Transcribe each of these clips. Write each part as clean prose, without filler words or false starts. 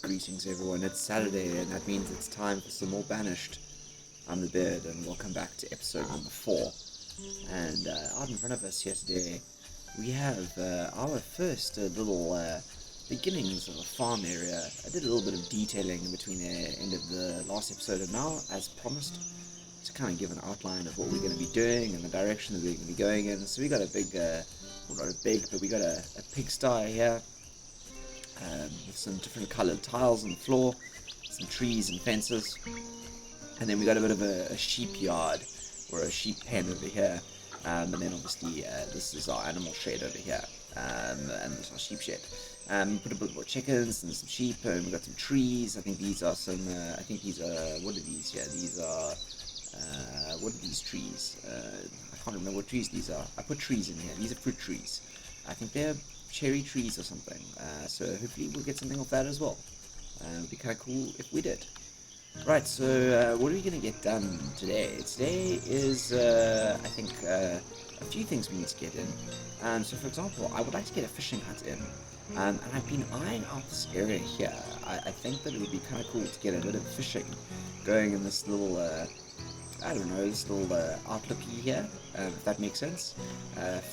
Greetings everyone, it's Saturday and that means it's time for some more Banished. I'm the Beard and welcome back to episode number 4. And out in front of us here today we have our first little beginnings of a farm area. I did a little bit of detailing in between the end of the last episode and now, as promised, to kind of give an outline of what we're going to be doing and the direction that we're going to be going in. So we got a big, well not a big, but we got a pigsty here. With some different coloured tiles on the floor, some trees and fences, and then we got a bit of a sheep yard or a sheep pen over here, and then obviously this is our animal shed over here, and this is our sheep shed. Put a bit more chickens and some sheep, and we got some trees. I think these are some. I think these are, what are these? Yeah, these are. What are these trees? I can't remember what trees these are. I put trees in here. These are fruit trees. I think they're cherry trees or something, so hopefully we'll get something off that as well. It would be kind of cool if we did. Right, so what are we going to get done today? Today is, I think, a few things we need to get in. So for example, I would like to get a fishing hut in, and I've been eyeing out this area here. I think that it would be kind of cool to get a bit of fishing going in this little, I don't know, this little outlooky here, if that makes sense.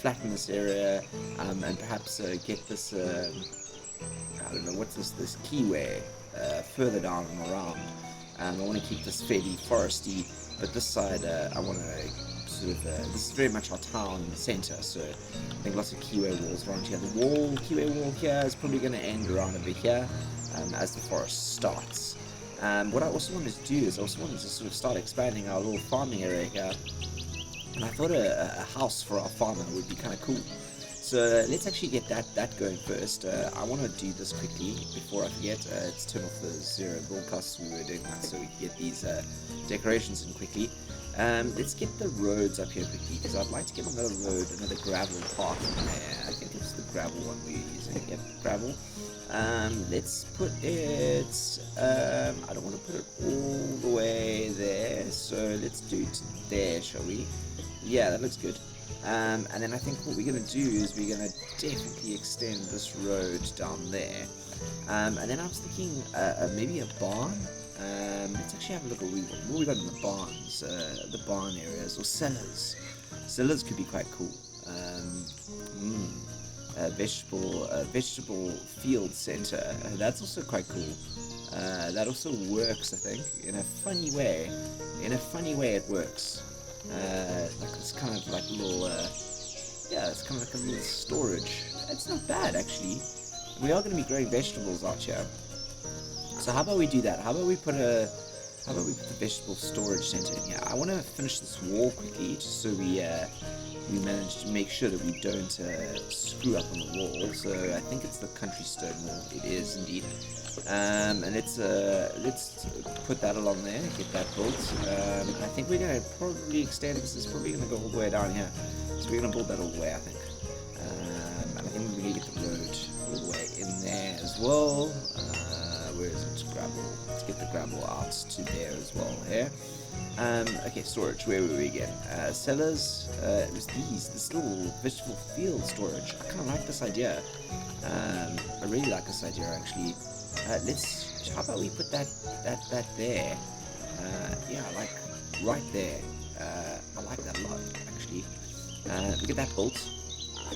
Flatten this area, and perhaps get this, I don't know, what's this keyway further down and around. I want to keep this fairly foresty, but this side I want to sort of, this is very much our town centre, so I think lots of keyway walls around here. The keyway wall here is probably going to end around over here as the forest starts. What I also wanted to do is I also wanted to sort of start expanding our little farming area here, and I thought a house for our farmer would be kind of cool. So let's actually get that going first. I want to do this quickly before I forget. Let's turn off the zero broadcasts we were doing that so we can get these decorations in quickly. Let's get the roads up here quickly, because I'd like to get another road, another gravel path in there. I think it's the gravel one we're using. Yep, gravel. Let's put it, I don't want to put it all the way there, so let's do it there, shall we? Yeah, that looks good. And then I think what we're going to do is we're going to definitely extend this road down there. And then I was thinking maybe a barn. Let's actually have a look at what we got in the barns, the barn areas, or cellars. Cellars could be quite cool. Vegetable field center. That's also quite cool. That also works, I think, in a funny way. In a funny way, it works. Like it's kind of like a little, yeah, it's kind of like a little storage. It's not bad actually. We are going to be growing vegetables out here. So how about we do that? How about we put the vegetable storage center in here? I want to finish this wall quickly, just so we manage to make sure that we don't screw up on the wall. So I think it's the country stone wall. It is indeed. And let's put that along there, get that built. I think we're going to probably extend this. Is probably going to go all the way down here. So we're going to build that all the way, I think. And I think we're going to get the road all the way in there as well. Where is it? Gravel. Let's get the gravel out to there as well here. Okay, storage. Where were we again? Cellars. It was this little vegetable field storage. I kind of like this idea. I really like this idea actually. How about we put that there? Yeah, like right there. I like that a lot actually. We get that built.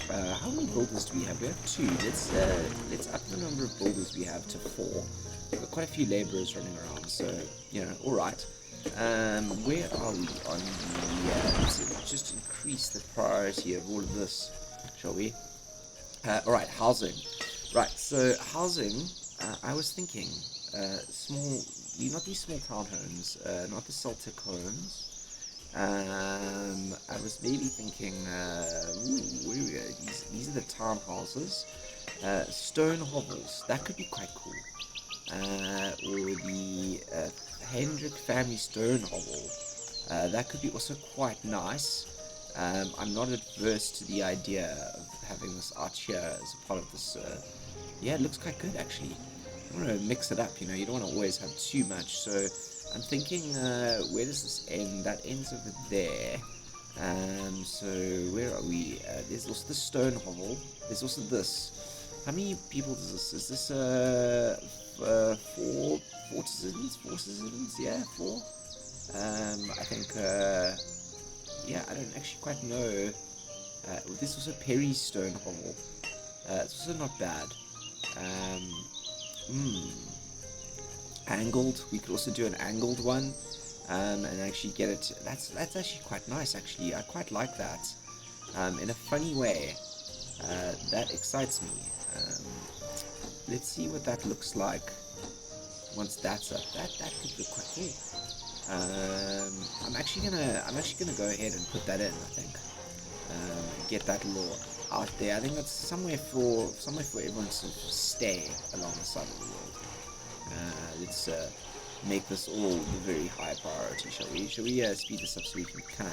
How many builders do we have? We have 2. Let's up the number of builders we have to 4. We've got quite a few labourers running around, so you know, all right. Where are we on the? Let's just increase the priority of all of this, shall we? All right, housing. Right, so housing. I was thinking small, not these small townhomes, not the Celtic homes. I was maybe thinking, where do we go? These are the townhouses. Stone hovels, that could be quite cool. Or the Hendrick family stone hovel, that could be also quite nice. I'm not adverse to the idea of having this out here as a part of this. Yeah, it looks quite good actually. You want to mix it up, you know, you don't want to always have too much. So I'm thinking, where does this end? That ends over there. So where are we? There's also the stone hovel. There's also this. How many people does this? Is this four citizens, yeah, four. I think, yeah, I don't actually quite know. This was a Perry stone hovel. It's also not bad. Angled. We could also do an angled one, and actually get it. That's actually quite nice. Actually, I quite like that. In a funny way, that excites me. Let's see what that looks like once that's up. That could look quite cool. I'm actually gonna go ahead and put that in. I think. Get that little out there. I think that's somewhere for everyone to stay along the side of the world. Let's make this all a very high priority, shall we? Shall we speed this up so we can kind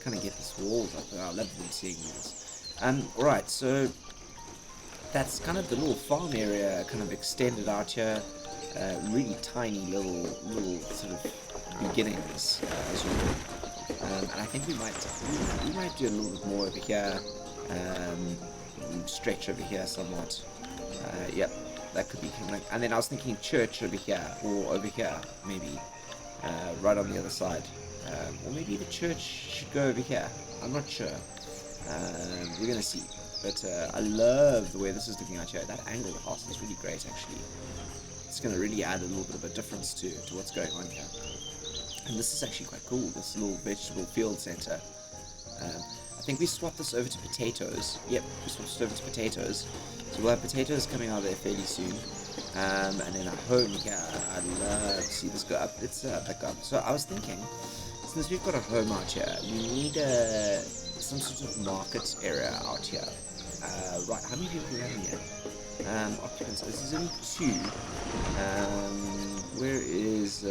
of get this walls up? I love them seeing this. Alright, so that's kind of the little farm area kind of extended out here. Really tiny little sort of beginnings, as you know. And I think we might do a little bit more over here. Stretch over here somewhat. Yep, that could be kind of, and then I was thinking church over here, or over here, maybe, right on the other side. Or maybe the church should go over here. I'm not sure. We're gonna see. But I love the way this is looking out here. That angle of the house is really great, actually. It's gonna really add a little bit of a difference to what's going on here. And this is actually quite cool, this little vegetable field center. I think we swapped this over to potatoes. Yep, we swapped it over to potatoes. So we'll have potatoes coming out of there fairly soon. And then at home here, I'd love to see this go up. Let's back up. So I was thinking, since we've got a home out here, we need some sort of market area out here. Right, how many people do we have in here? Occupants, this is only 2. Where is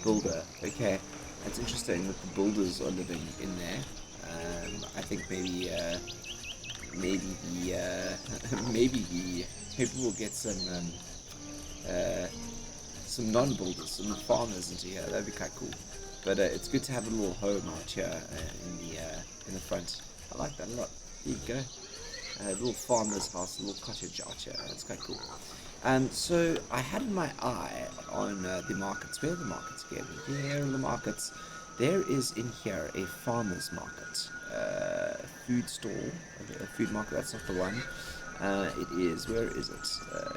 builder? Okay, that's interesting that the builders are living in there. I think maybe we'll get some non-builders, some farmers into here. That'd be quite cool. But it's good to have a little home out here in the front. I like that a lot. There you go. A little farmer's house, a little cottage out here. That's quite cool. So I had in my eye on the markets. Where are the markets again? Here are the markets. There is in here a farmer's market, food stall, a food market. That's not the one. It is. Where is it?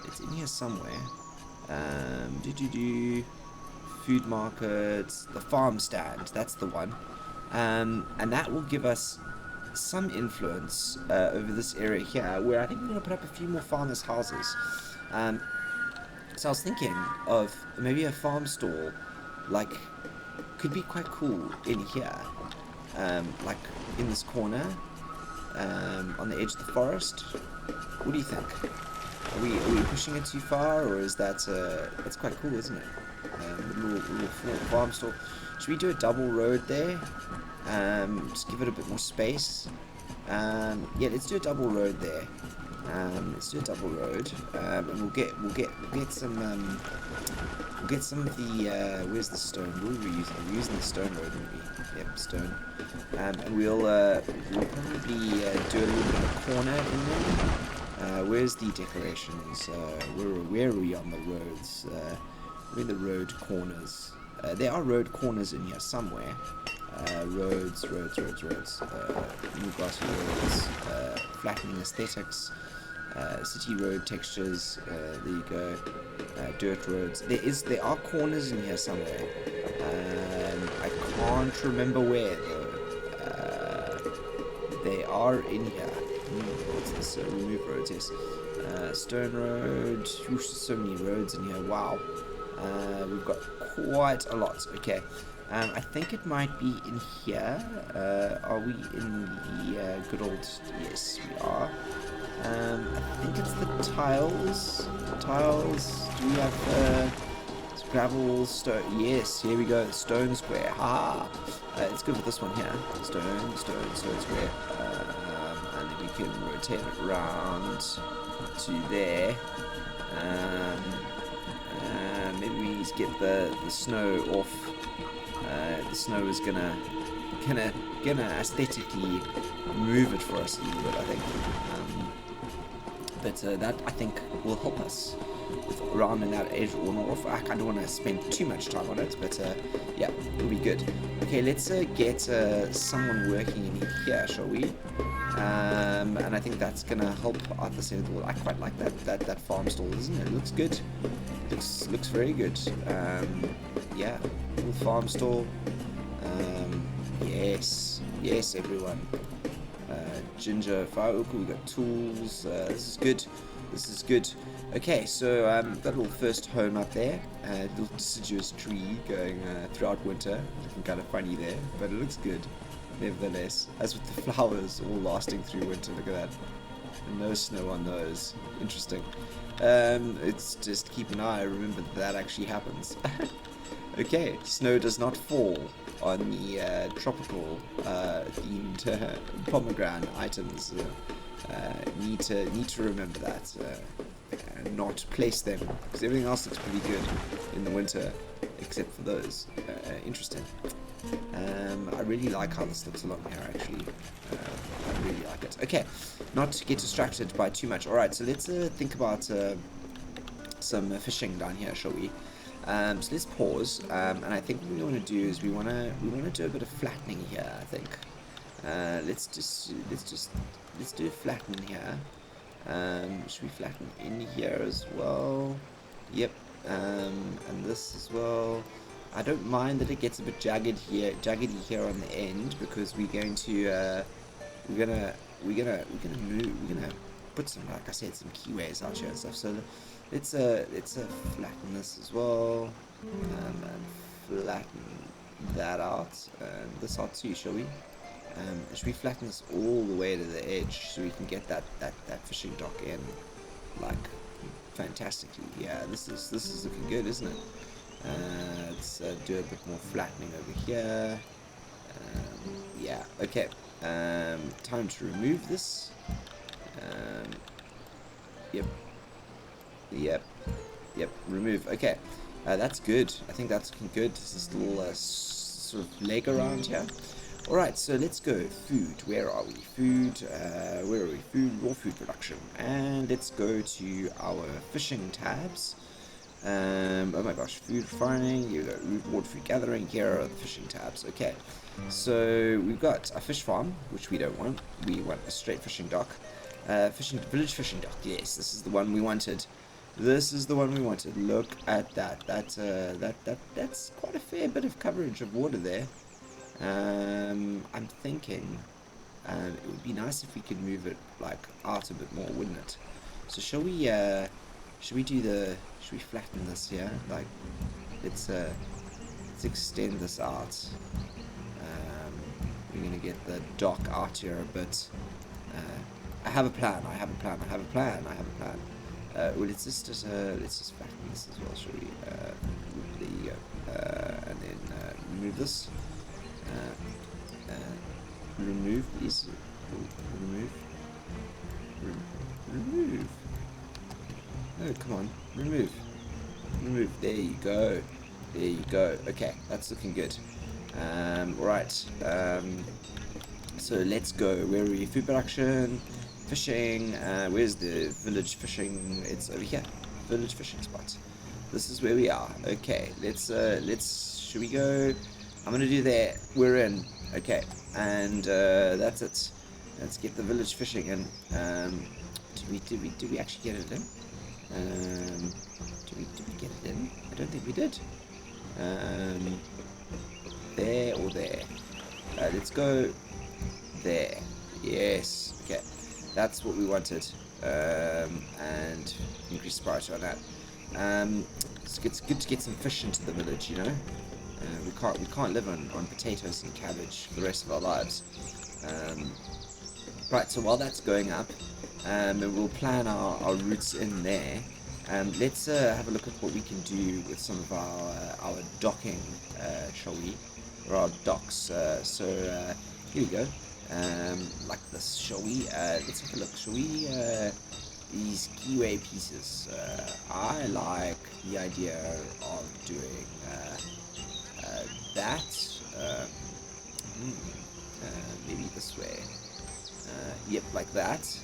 It's in here somewhere. Food market, the farm stand. That's the one. And that will give us some influence over this area here, where I think we're going to put up a few more farmers' houses. So I was thinking of maybe a farm stall, like, could be quite cool in here, like in this corner, on the edge of the forest. What do you think? Are we pushing it too far, or is that it's quite cool, isn't it? The little farm stall. Should we do a double road there? Just give it a bit more space. Yeah, let's do a double road there. Let's do a double road, and we'll get some of the where's the stone? What were we using? We're using the stone road, weren't we? Yep, stone. And we'll probably do a little bit of a corner in there. Where's the decorations? Where are we on the roads? Where are the road corners? There are road corners in here somewhere. Roads. New grassy roads. Flattening aesthetics. City road textures. There you go. Dirt roads. There are corners in here somewhere. I can't remember where though. They are in here. What's this? Remove roads. Yes. Stone road. Oof, so many roads in here. Wow. We've got quite a lot. Okay. I think it might be in here. Are we in the good old... Yes, we are. I think it's the tiles. Tiles. Do we have gravel, stone? Yes, here we go. Stone square. Ha! It's good with this one here. Stone square. And then we can rotate it around to there. Maybe we need to get the snow off. The snow is gonna aesthetically move it for us a little bit, I think. But that I think will help us. around in that edge or north. I don't want to spend too much time on it, but yeah, it'll be good. Okay, let's get someone working in here, shall we? And I think that's gonna help out the center wall. I quite like that farm stall, isn't it? It looks good. Looks very good. Yeah, little farm stall. Yes, everyone. Ginger, firewood, we got tools. This is good. Okay, so got a little first home up there. Little deciduous tree going throughout winter. Looking kind of funny there, but it looks good nevertheless. As with the flowers all lasting through winter. Look at that. And no snow on those. Interesting. It's just keep an eye. Remember that actually happens. Okay, snow does not fall on the tropical themed pomegranate items. Need to remember that and not place them, because everything else looks pretty good in the winter except for those. Interesting. I really like how this looks along here actually. I really like it. Okay, not to get distracted by too much. Alright, so let's think about some fishing down here, shall we? So let's pause, and I think what we want to do is we want to do a bit of flattening here. I think let's do flatten here. Should we flatten in here as well? Yep. And this as well. I don't mind that it gets a bit jaggedy here on the end, because we're gonna put some, like I said, some keyways out here and stuff. So let's flatten this as well, and flatten that out, and this out too, shall we? Should we flatten this all the way to the edge so we can get that fishing dock in, like, fantastically? Yeah, this is looking good, isn't it? Let's do a bit more flattening over here. Yeah, okay. Time to remove this. Yep, remove. Okay, that's good. I think that's looking good. This is little sort of leg around here. Alright, so let's go. Food. Where are we? Food. Where are we? Food. Raw food production. And let's go to our fishing tabs. Oh my gosh. Food farming. You got reward food gathering. Here are the fishing tabs. Okay. So we've got a fish farm, which we don't want. We want a straight fishing dock. Village fishing dock. Yes, this is the one we wanted. This is the one we wanted. Look at that. That's quite a fair bit of coverage of water there. I'm thinking it would be nice if we could move it like out a bit more, wouldn't it? So shall we flatten this here? Like, let's extend this out. We're gonna get the dock out here a bit. I have a plan. Well, let's just flatten this as well, shall we? There you go. And then remove this. Remove these. Remove. Oh, come on. Remove. There you go. Okay, that's looking good. Right. So let's go. Where are we? Food production, fishing. Where's the village fishing? It's over here. Village fishing spot. This is where we are. Okay. Should we go? I'm gonna do that. We're in. Okay, and that's it. Let's get the village fishing in. Did we actually get it in? Did we get it in? I don't think we did. There or there. Let's go there. Yes. Okay, that's what we wanted. And increase the priority on that. It's good to get some fish into the village, you know. We can't live on potatoes and cabbage for the rest of our lives. Right, so while that's going up, we'll plan our routes in there. Let's have a look at what we can do with some of our docking, shall we? Or our docks. So here we go. Like this, shall we? Let's have a look. Shall we? These keyway pieces. I like the idea of doing that. Maybe this way. Yep, like that.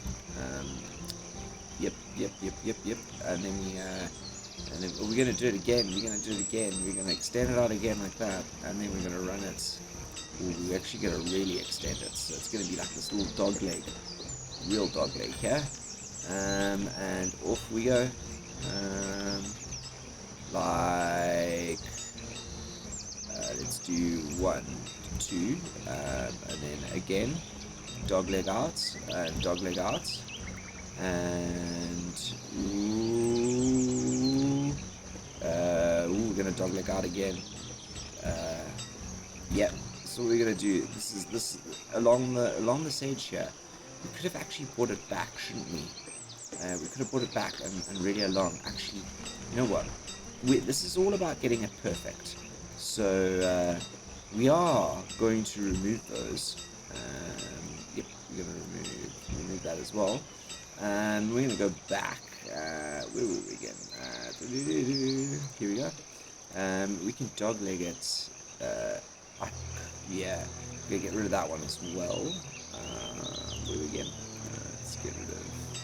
Yep. And then we're gonna do it again. We're gonna extend it out again like that, and then we're gonna run it. Ooh, we're actually gonna really extend it, so it's gonna be like this little dog leg, real dog leg here. And off we go. Like, let's do 1, 2, and then again, dog leg out, and dog leg out, and we're gonna dog leg out again. Yep. So what we're gonna do. This along this edge here. We could have actually brought it back, shouldn't we? We could have brought it back and really along. Actually, you know what? This is all about getting it perfect. So we are going to remove those. Yep, we're going to remove that as well. And we're going to go back. Where were we again? Here we go. We can dogleg it. Yeah, we're going to get rid of that one as well. Where are we again? Let's get rid of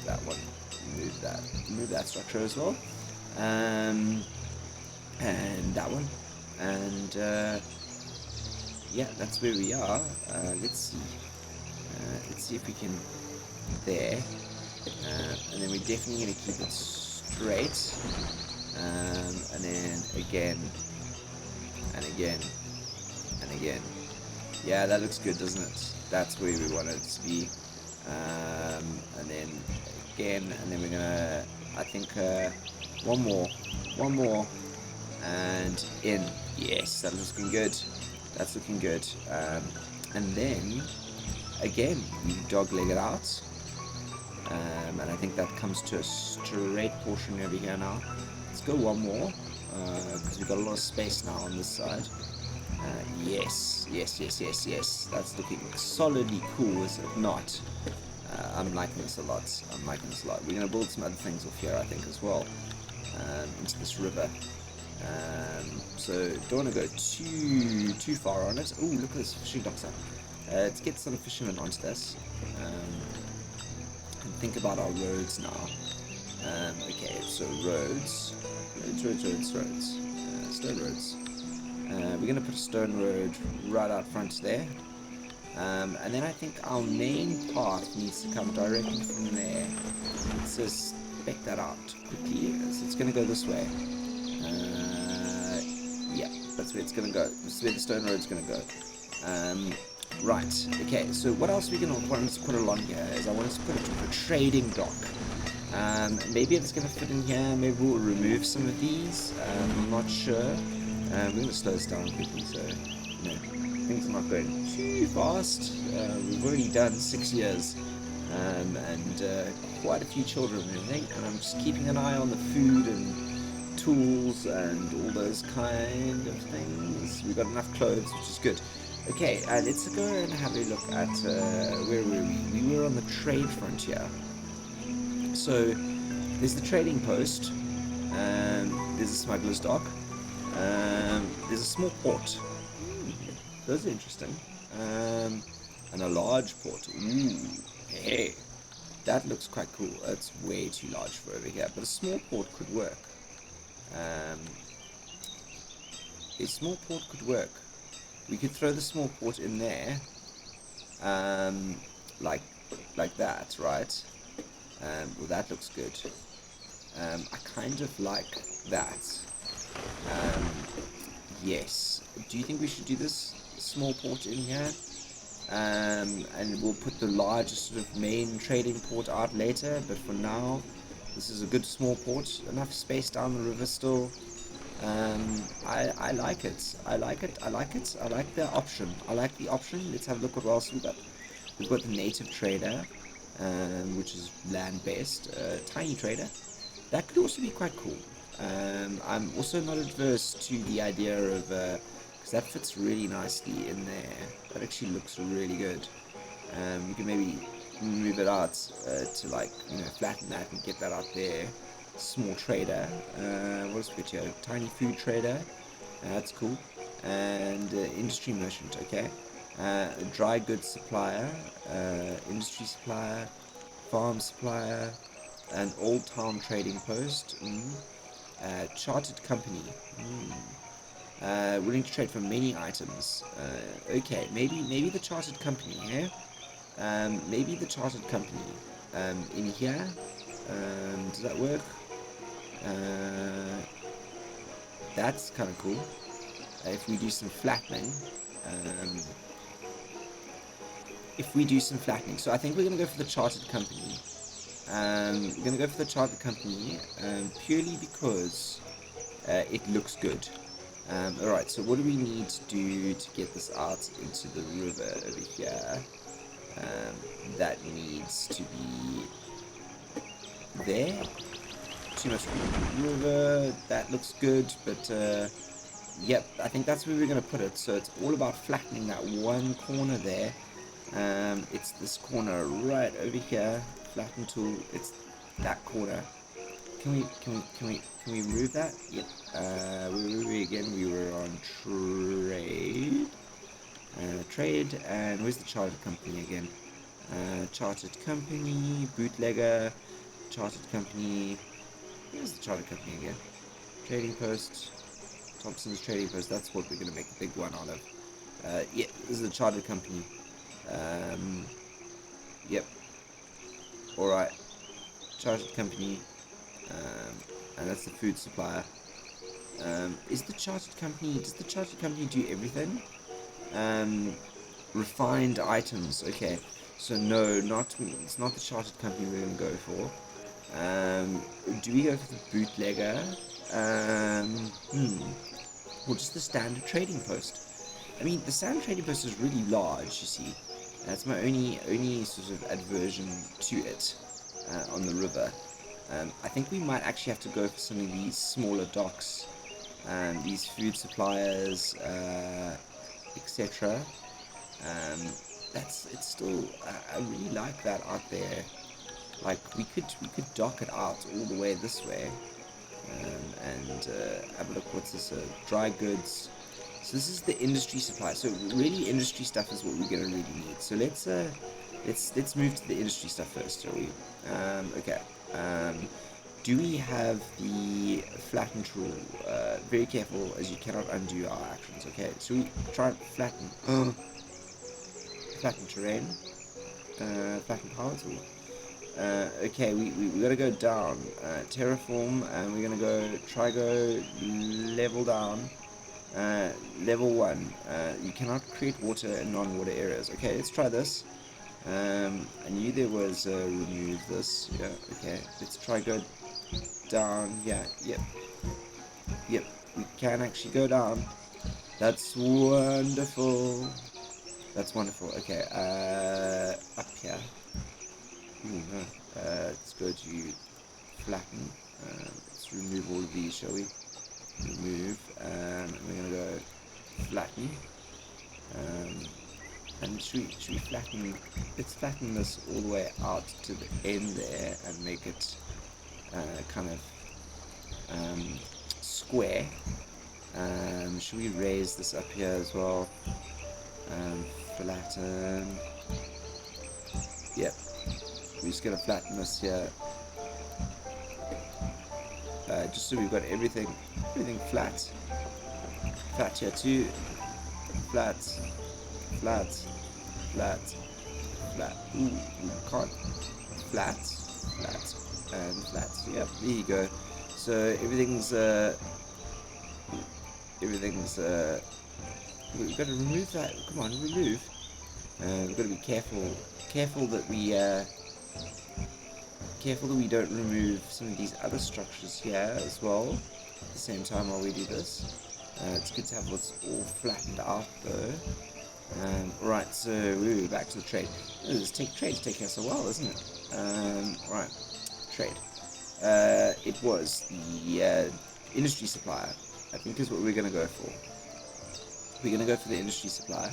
that one. Remove that structure as well. And that one. And yeah, that's where we are. Let's see if we can there. And then we're definitely going to keep it straight. And then again and again and again. Yeah, that looks good, doesn't it? That's where we want it to be. And then again, and then we're gonna, I think, one more, and in. Yes, that looks looking good. That's looking good. And then again, we dogleg it out. And I think that comes to a straight portion over here now. Let's go one more, because we've got a lot of space now on this side. Yes. That's looking solidly cool, is it not? I'm liking this a lot. We're going to build some other things off here, I think, as well, into this river. So don't want to go too far on it. Oh, look at this fishing docks up. Let's get some fishermen onto this. And think about our roads now. Okay, so roads. Stone roads. We're going to put a stone road right out front there. And then I think our main path needs to come directly from there. Let's just spec that out quickly. So it's going to go this way. Yeah, that's where it's going to go. This is where the stone road's going to go. Right, okay, so what else we're going to want to put along here is I want us to put a trading dock. Maybe it's going to fit in here. Maybe we'll remove some of these. I'm not sure. We're going to slow this down quickly so things are not going too fast. We've already done 6 years and quite a few children and everything, and I'm just keeping an eye on the food and tools and all those kind of things. We've got enough clothes, which is good. Okay, let's go and have a look at where were we? We were on the trade frontier. So there's the trading post, there's a smuggler's dock, there's a small port. Those are interesting. And a large port. Ooh, hey, that looks quite cool. It's way too large for over here, but a small port could work. A small port could work. We could throw the small port in there, like that, right? Well, that looks good. I kind of like that. Yes. Do you think we should do this small port in here? And we'll put the largest sort of main trading port out later, but for now, this is a good small port. Enough space down the river still. I like it. I like the option. I like the option. Let's have a look what else we've got. We've got the native trader, which is land-based. Tiny trader. That could also be quite cool. I'm also not adverse to the idea of, because that fits really nicely in there. That actually looks really good. We can maybe move it out to, like, flatten that and get that out there. Small trader. What else we got here? Tiny food trader. That's cool. And industry merchant. Okay. Dry goods supplier. Industry supplier. Farm supplier. An old town trading post. Chartered company. Willing to trade for many items. Okay, maybe the chartered company, eh? Maybe the chartered company. In here. Does that work? That's kind of cool. If we do some flattening. So I think we're going to go for the chartered company. We're going to go for the chartered company purely because it looks good. Alright, so what do we need to do to get this out into the river over here? That needs to be there. Too much river, that looks good, but yep, I think that's where we're going to put it. So it's all about flattening that one corner there. It's this corner right over here. Flatten tool. It's that corner. Can we remove that? Yep. Where were we again? We were on trade. Trade, and where's the chartered company again? Chartered company, bootlegger, chartered company. Where's the chartered company again? Trading post. Thompson's trading post. That's what we're gonna make a big one out of. Yeah, this is the chartered company. Yep. Alright. Chartered company. And that's the food supplier. Does the chartered company do everything? Refined items. Okay. So no, it's not the chartered company we're gonna go for. Do we go for the bootlegger? Or just the standard trading post? I mean, the standard trading post is really large, you see. That's my only sort of aversion to it on the river. I think we might actually have to go for some of these smaller docks, these food suppliers, etc. It's still I really like that out there. Like we could dock it out all the way this way, and have a look. What's this? Dry goods. So this is the industry supply. So really, industry stuff is what we're gonna really need. So let's move to the industry stuff first, shall we? Okay. Do we have the flatten tool? Very careful, as you cannot undo our actions. Okay. So we try and flatten. Flatten terrain. Flatten power tool. Okay, we gotta go down. Terraform, and we're gonna go level down. Level 1. You cannot create water in non-water areas. Okay, let's try this. I knew there was remove this. Yeah, okay. Let's try go down. Yeah, yep. We can actually go down. That's wonderful. Okay, up here. Ooh, no. Let's go to flatten. Let's remove all of these, shall we? Remove, and we're gonna go flatten. And should we flatten? Let's flatten this all the way out to the end there and make it kind of square. Should we raise this up here as well? Flatten. Yep. We're just gonna flatten this here. Just so we've got everything flat. Flat here too. Flat. Ooh, we can't. Flat, and flat. Yep, there you go. So everything's we've got to remove that. Come on, remove. We've got to be careful that we don't remove some of these other structures here as well at the same time while we do this. It's good to have what's all flattened out though. Right, so we're back to the trade. Trades take us a while, isn't it? Right, trade. It was the industry supplier, I think, is what we're going to go for. We're going to go for the industry supplier.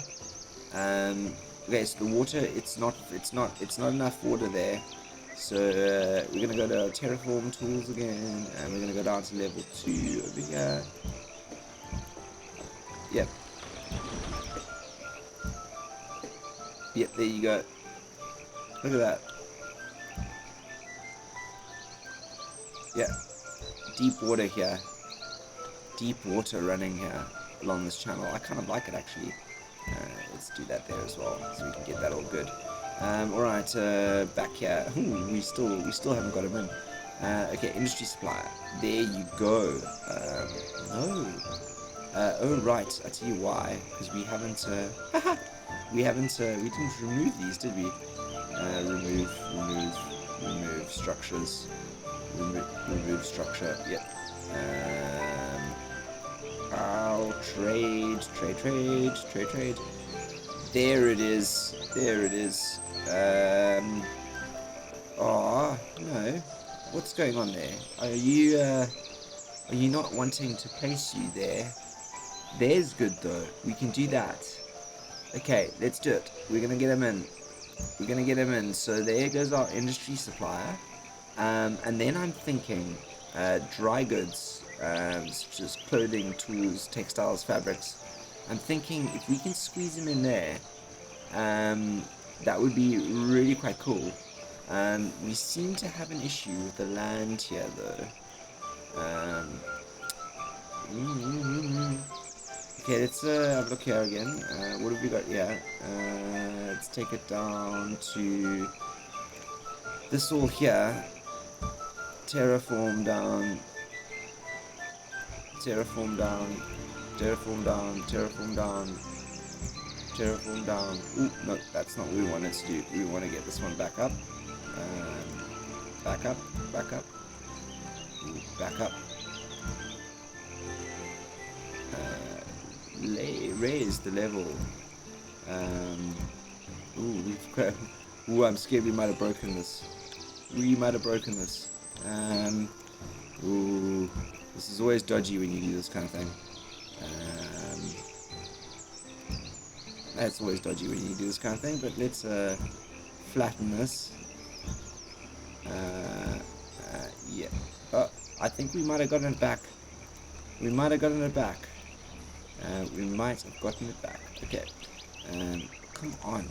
Okay, so the water, it's not enough water there. So we're going to go to our terraform tools again, and we're going to go down to level 2 over here. Yep. Yep, there you go. Look at that. Yeah, deep water here. Deep water running here along this channel. I kind of like it actually. Let's do that there as well, so we can get that all good. All right, back here. Ooh, we still haven't got him in. Okay, industry supplier. There you go. No. Oh right, I tell you why. Because we haven't. We didn't remove these, did we? Remove structures. Remove structure. Yep. I'll trade. There it is. Oh no. What's going on there? Are you not wanting to place you there? There's good though. We can do that. Okay, let's do it. We're gonna get him in. So there goes our industry supplier. And then I'm thinking dry goods, such as clothing, tools, textiles, fabrics. I'm thinking if we can squeeze them in there, that would be really quite cool. We seem to have an issue with the land here, though. Okay, let's look here again. What have we got here? Let's take it down to this all here. Terraform down. Ooh, no, that's not what we wanted to do. We want to get this one back up. Back up. Ooh, back up. Raise the level. Ooh, I'm scared we might have broken this. Ooh, this is always dodgy when you do this kind of thing. That's always dodgy when you do this kind of thing, but let's flatten this. Yeah. Oh, I think we might have gotten it back. We might have gotten it back. Okay. Come on.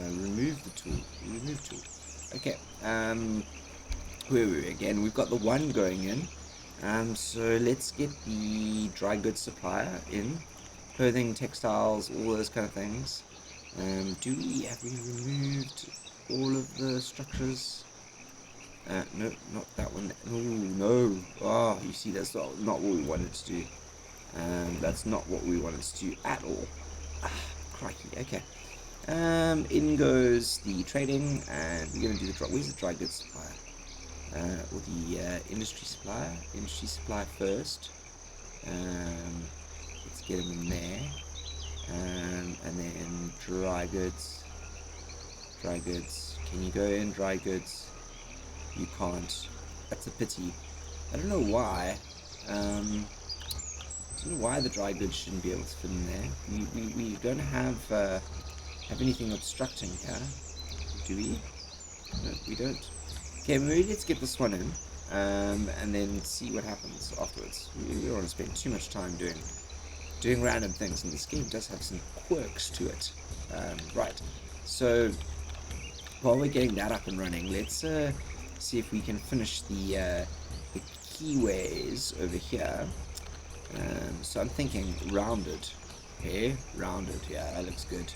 Remove the tool. Okay. Where were we again? We've got the one going in. So let's get the dry goods supplier in. Clothing, textiles, all those kind of things. Have we removed all of the structures? No, not that one. Oh, no. Oh, you see, that's not what we wanted to do. That's not what we wanted to do at all. Crikey, okay. In goes the trading, and we're going to do where's the dry goods supplier? Or the industry supplier first. Let's get him in there. And then dry goods. Can you go in, dry goods? You can't. That's a pity. I don't know why. I don't know why the dry goods shouldn't be able to fit in there. We don't have anything obstructing here, do we? No, we don't. Okay, maybe let's get this one in, and then see what happens afterwards. We don't want to spend too much time doing random things, and this game does have some quirks to it. Right, so while we're getting that up and running, let's see if we can finish the keyways over here. So I'm thinking rounded. Okay, rounded. Yeah, that looks good.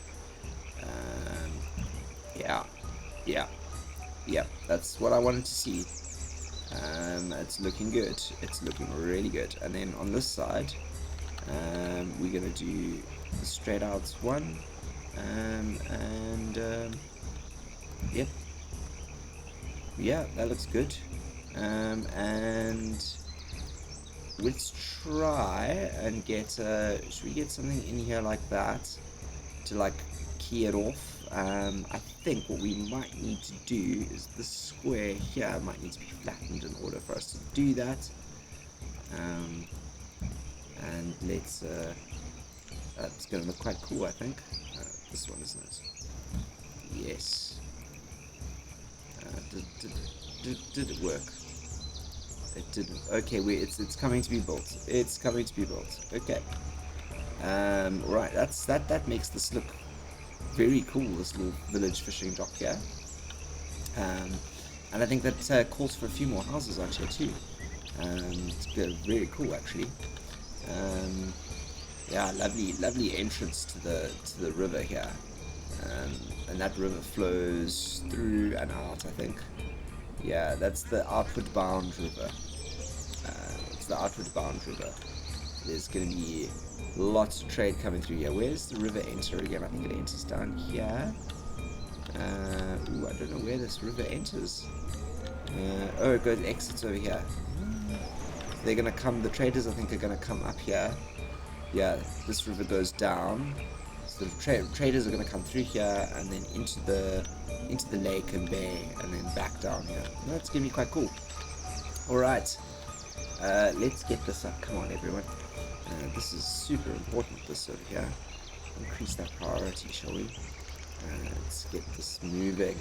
Yeah, that's what I wanted to see. It's looking good. It's looking really good. And then on this side, we're gonna do the straight outs one, yep. Yeah, that looks good. And let's try and get, should we get something in here like that to like key it off? I think what we might need to do is the square here might need to be flattened in order for us to do that. And let's, it's going to look quite cool, I think. This one, isn't it? Yes. Did it work? It didn't. Okay, wait, it's coming to be built. It's coming to be built. Okay. Right, that makes this look very cool, this little village fishing dock here. And I think that calls for a few more houses out here too. It's very cool actually. Um, yeah, lovely entrance to the river here. And that river flows through and out, I think. Yeah, that's the outward bound river. It's the outward bound river. There's going to be lots of trade coming through here. Where's the river enter again? I think it enters down here. Ooh, I don't know where this river enters. Oh, it goes exits over here. So they're going to come, the traders I think are going to come up here. Yeah, this river goes down. So the traders are going to come through here and then into the lake and bay and then back down here. That's going to be quite cool. Alright, let's get this up. Come on, everyone. This is super important, this over here. Increase that priority, shall we? Let's get this moving.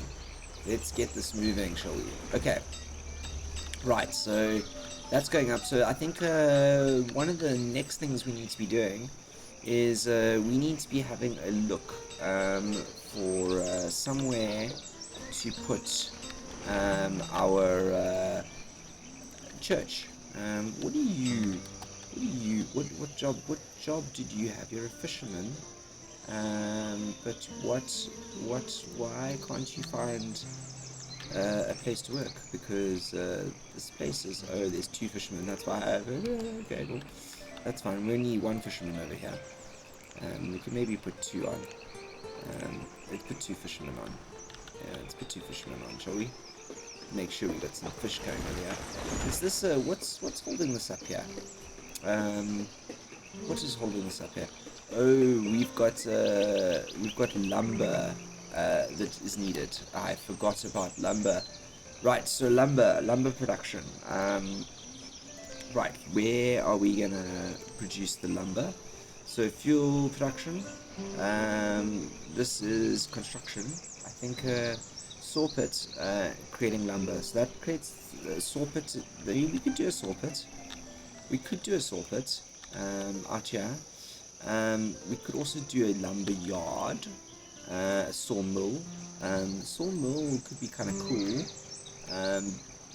Let's get this moving, shall we? Okay. Right, so that's going up. So I think one of the next things we need to be doing is we need to be having a look for somewhere to put our church. What job did you have? You're a fisherman. But why can't you find a place to work? Because this place is, oh, there's 2 fishermen, that's why okay, cool. That's fine, we only need 1 fisherman over here. We can maybe put 2 on. Let's put 2 fishermen on. Yeah, let's put 2 fishermen on, shall we? Make sure we got some fish going over here. Is this, what's holding this up here? What is holding this up here? Oh, we've got lumber that is needed. I forgot about lumber. Right, so lumber production. Right, where are we gonna produce the lumber? So fuel production. This is construction. I think saw pit creating lumber. So that creates saw pit. We could do a saw pit. We could do a saw pit out here. We could also do a lumber yard, a sawmill. Sawmill could be kind of cool.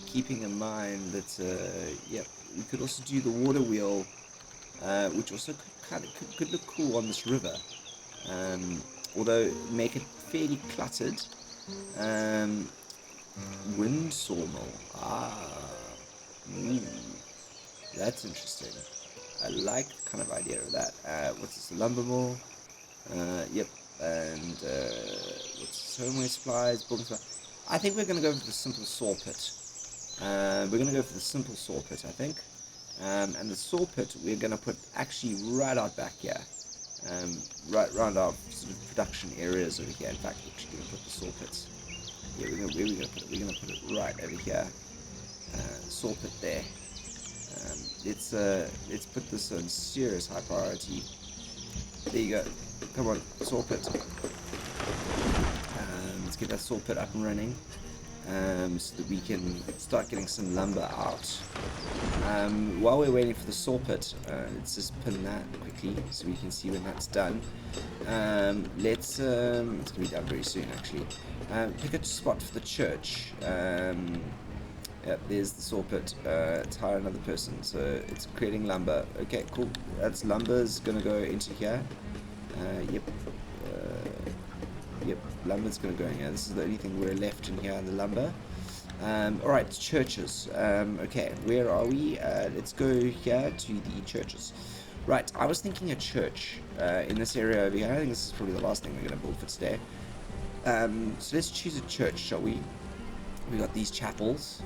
Keeping in mind that, yeah, we could also do the water wheel, which also could look cool on this river. Although make it fairly cluttered. Wind sawmill. That's interesting. I like the kind of idea of that. What's this? Lumber mill. Yep. And what's this? Homeware supplies, building supplies. I think we're going to go for the simple saw pit. We're going to go for the simple saw pit, I think. And the saw pit we're going to put actually right out back here. Right round our sort of production areas over here. In fact, we're actually going to put the saw pits. Yeah, where are we going to put it? We're going to put it right over here. Saw pit there. Let's put this on serious high priority. There you go. Come on, saw pit. Let's get that saw pit up and running, so that we can start getting some lumber out. While we're waiting for the saw pit, let's just pin that quickly so we can see when that's done. It's gonna be done very soon actually. Pick a spot for the church. Yep, there's the saw pit. Let's hire another person, so it's creating lumber. Okay, cool. That's lumber's gonna go into here. Yep. Yep, lumber's gonna go in here. This is the only thing we're left in here in the lumber. Alright, churches. Okay, where are we? Let's go here to the churches. Right, I was thinking a church in this area over here. I think this is probably the last thing we're gonna build for today. So let's choose a church, shall we? We got these chapels.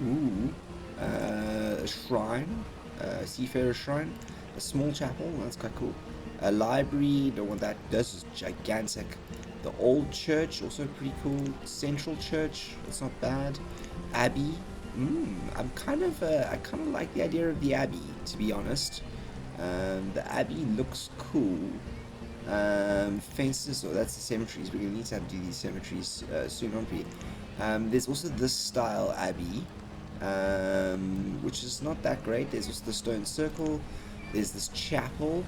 Ooh, a shrine, a seafarer shrine, a small chapel, that's quite cool. A library, don't want that, this is gigantic. The old church, also pretty cool. Central church, it's not bad. Abbey, I kind of like the idea of the abbey, to be honest. The abbey looks cool. Fences, oh, that's the cemeteries. We're gonna need to do these cemeteries soon, aren't we? There's also this style abbey, which is not that great. There's also the stone circle. There's this chapel.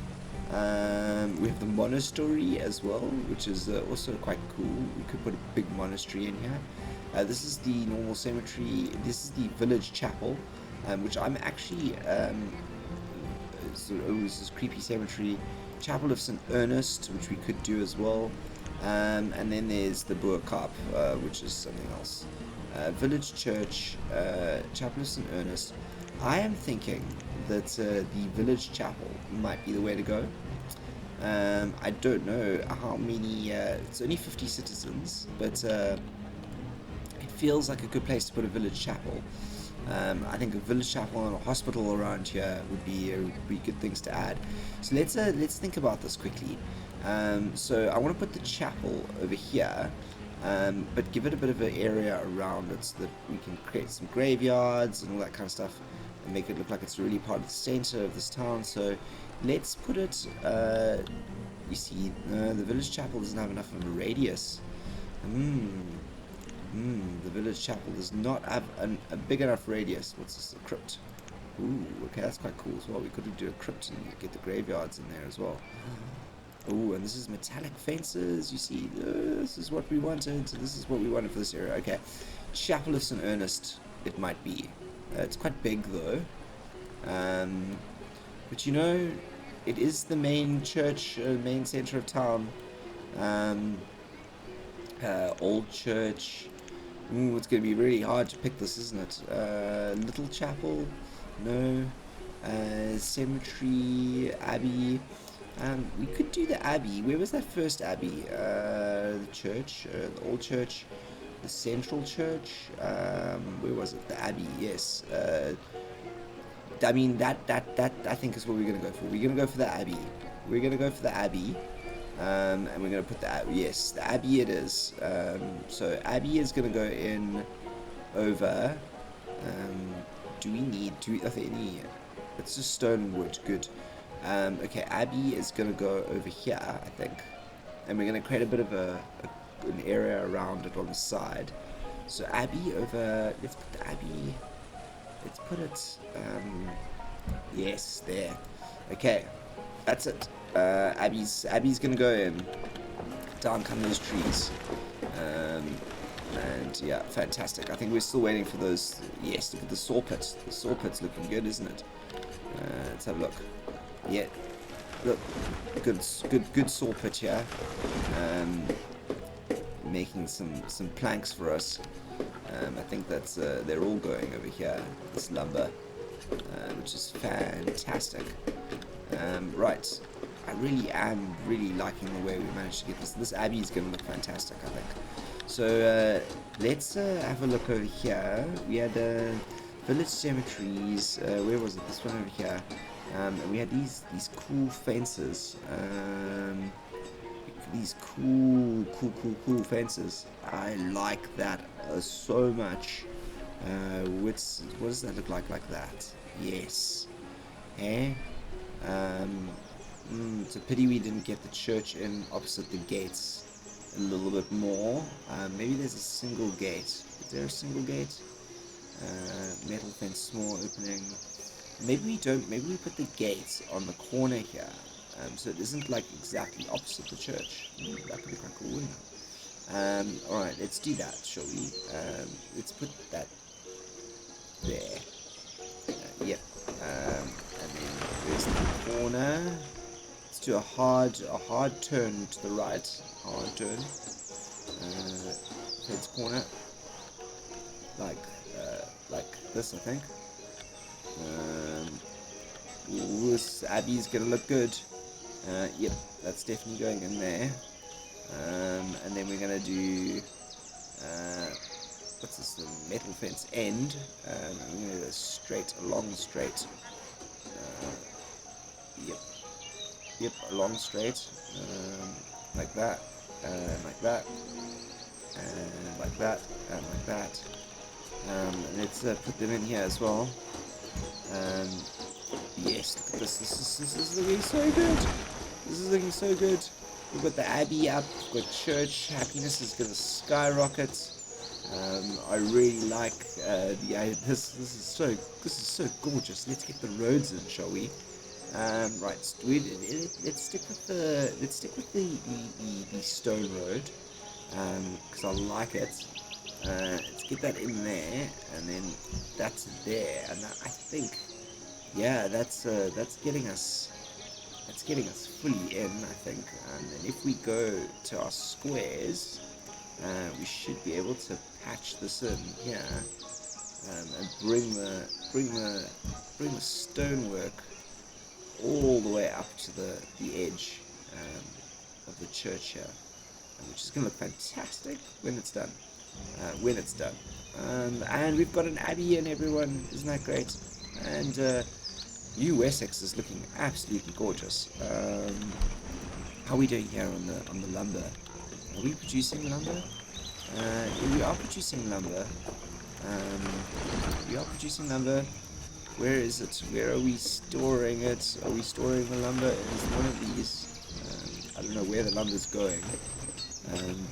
We have the monastery as well, which is also quite cool. We could put a big monastery in here. This is the normal cemetery. This is the village chapel, which I'm actually this is creepy cemetery. Chapel of St. Ernest, which we could do as well. And then there's the Boer Kaap, which is something else. Village church, Chapel of St. Ernest. I am thinking that the village chapel might be the way to go. I don't know how many, it's only 50 citizens, but it feels like a good place to put a village chapel. I think a village chapel and a hospital around here would be good things to add. So let's think about this quickly. So I want to put the chapel over here, but give it a bit of an area around it so that we can create some graveyards and all that kind of stuff and make it look like it's really part of the center of this town. So let's put it, you see, the village chapel doesn't have enough of a radius. The village chapel does not have a big enough radius. What's this? A crypt. Ooh, okay, that's quite cool as well. We could do a crypt and get the graveyards in there as well. Ooh, and this is metallic fences. You see, this is what we wanted. This is what we wanted for this area. Okay, Chapel of St. Ernest, it might be. It's quite big though. But you know, it is the main church, main center of town. Old church. Ooh, it's going to be really hard to pick this, isn't it? Little chapel, no. Cemetery, abbey. We could do the abbey. Where was that first abbey? The church, the old church, the central church. Where was it? The abbey. Yes. I mean that I think is what we're gonna go for. We're gonna go for the abbey. We're gonna go for the abbey. And we're going to put the yes, the abbey it is. So abbey is going to go in over. Do we need? Are there any? It's just stone and wood. Good. Okay, abbey is going to go over here, I think, and we're going to create a bit of an area around it on the side. So abbey over. Let's put the abbey. Let's put it. Yes, there. Okay, that's it. Abbey's gonna go in. Down come those trees. And yeah, fantastic. I think we're still waiting for those. Yes, look at the saw pit. The saw pit's looking good, isn't it? Let's have a look. Yeah, look, good saw pit here. Making some planks for us. I think that's they're all going over here. This lumber, which is fantastic. Right. I really am liking the way we managed to get this. This abbey is going to look fantastic, I think. So let's have a look over here. We had village cemeteries. Where was it? This one over here. And we had these cool fences. These cool fences. I like that so much. What does that look like that? Yes. Eh? It's a pity we didn't get the church in opposite the gates a little bit more. Maybe there's a single gate. Is there a single gate? Metal fence, small opening. Maybe we don't. Maybe we put the gates on the corner here, so it isn't like exactly opposite the church. That could be quite cool, wouldn't it? All right, let's do that, shall we? Let's put that there. Yep. And then there's the corner. Let's do a hard turn to the right. Hard turn. Heads corner. Like this, I think. This abbey's gonna look good. Yep, that's definitely going in there. And then we're gonna do what's this? The metal fence end. We're gonna go straight, along straight. Yep, along straight. Like that. Like that. And like that. And like that. Let's put them in here as well. Yes, look at this. This is looking so good. This is looking so good. We've got the abbey up. We've got church. Happiness is going to skyrocket. I really like this is so gorgeous. Let's get the roads in, shall we? Right. Let's stick with the stone road. Because I like it. Let's get that in there, and then that's there, and I think, yeah, that's getting us fully in, I think. And then if we go to our squares, we should be able to patch this in here, and bring the stonework all the way up to the edge of the church here, which is going to look fantastic when it's done. And we've got an abbey in, everyone. Isn't that great? And New Wessex is looking absolutely gorgeous. How are we doing here on the lumber? Are we producing lumber? Yeah, we are producing lumber. Where is it? Where are we storing it? Are we storing the lumber in one of these? I don't know where the lumber's going,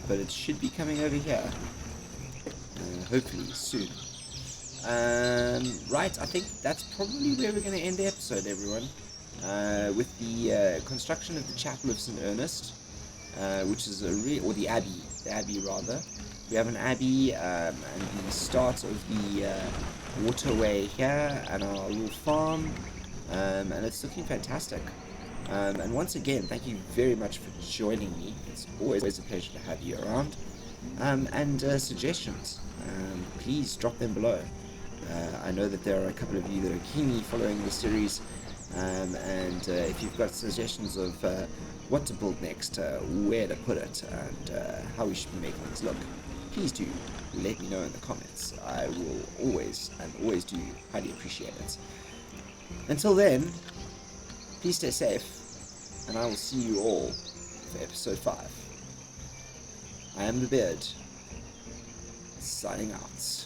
but it should be coming over here. Hopefully soon. Right, I think that's probably where we're going to end the episode, everyone. With the construction of the Chapel of St. Ernest, which is or the Abbey rather. We have an abbey, and the start of the waterway here, and our little farm, and it's looking fantastic. And once again, thank you very much for joining me. It's always a pleasure to have you around. And suggestions, please drop them below. I know that there are a couple of you that are keenly following the series, and if you've got suggestions of what to build next, where to put it, and how we should make things look, please do let me know in the comments. I will always do highly appreciate it. Until then, please stay safe, and I will see you all for episode 5. I am the Beard, signing out.